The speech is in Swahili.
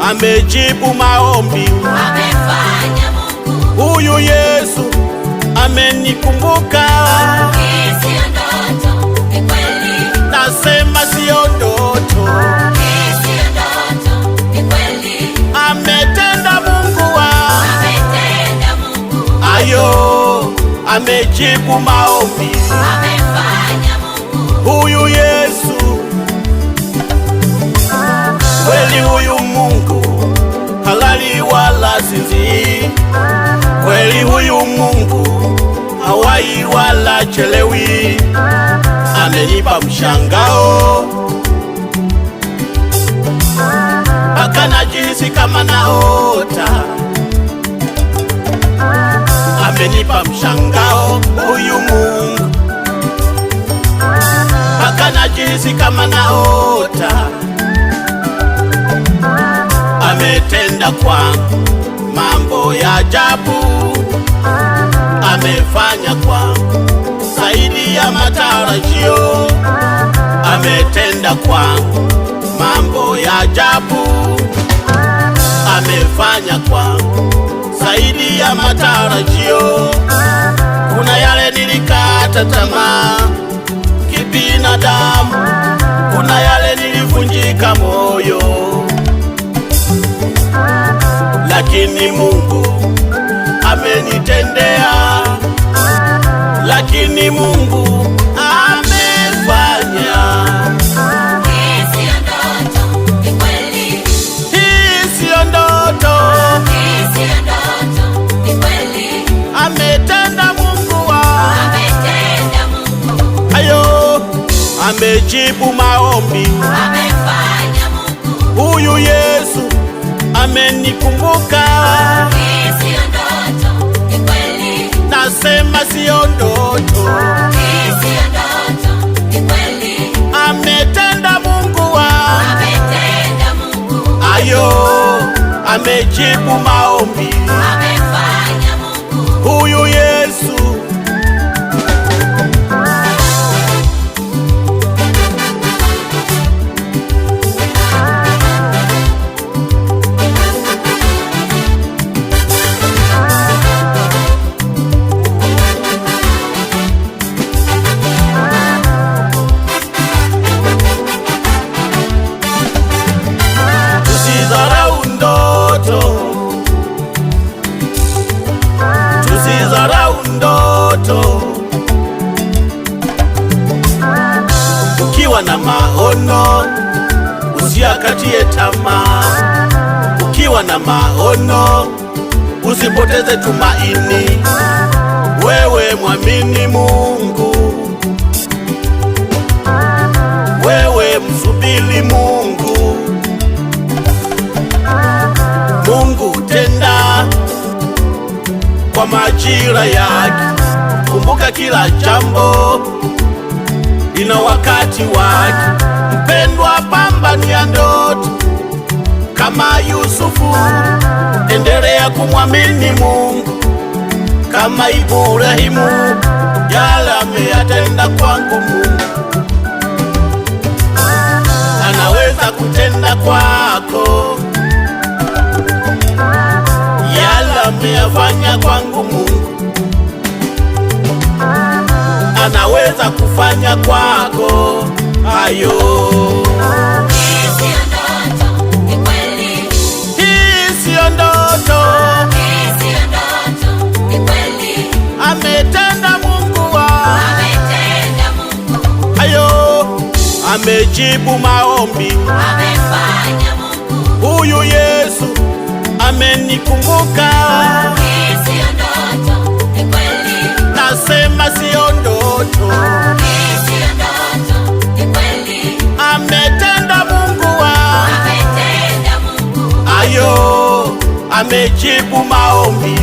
amejibu maombi, amefanya Mungu. Huyu Yesu amenikumbuka. Hii siyo ndoto, ni kweli. Nasema siyo ndoto, Hii siyo ndoto, ni kweli. ametenda Mungu Ametenda Mungu. ayo, amejibu maombi, Amefanya Mungu. huyu Yesu kweli, huyu Mungu halali wala sinzi, kweli huyu Mungu hawai wala chelewi, amenipa mshangao mpaka najisi kama naota, amenipa mshangao huyu Mungu mpaka najisi kama naota, ametenda kwa mambo ya ajabu, amefanya kwa zaidi ya matarajio, ametenda kwa mambo ya ajabu, amefanya kwa zaidi ya matarajio. Kuna yale nilikata tamaa kibinadamu, kuna yale nilivunjika moyo, lakini Mungu amenitendea, lakini Mungu amefanya. Hii siyo ndoto, ni kweli. Hii siyo ndoto, Hii siyo ndoto, ni kweli. ametenda Mungu Ametenda Mungu. ayo, amejibu maombi, Amefanya Mungu. huyu Yesu amenikumbuka. Hii siyo ndoto, ni kweli. Nasema siyo ndoto, Hii siyo ndoto, ni kweli. ametenda Mungu Ametenda Mungu. ayo, amejibu maombi, Amefanya Mungu. huyu Yesu Tusizarau ndoto, tusizarau ndoto. Ukiwa na maono usiakatie tamaa, ukiwa na maono usipoteze tumaini. Wewe mwamini Mungu, wewe msubiri Mungu. Mungu tenda kwa majira yake. Kumbuka kila jambo lina wakati wake. Mpendwa, pambania ndoto kama Yusufu, endelea kumwamini Mungu kama Ibrahimu. Yale ameyatenda kwangu Mungu anaweza kutenda kwako, yale ameyafanya kwangu Mungu anaweza kufanya kwako hayo. Hii siyo ndoto, ni kweli. Hii siyo ndoto, Hii siyo ndoto, ni kweli. ametenda Mungu Ametenda Mungu. hayo, amejibu maombi, Amefanya Mungu. huyu Yesu amenikumbuka. Hii siyo ndoto, ni kweli. Nasema siyo ndoto, Hii siyo ndoto, ni kweli. ametenda Mungu Ametenda Mungu. ayo, amejibu maombi,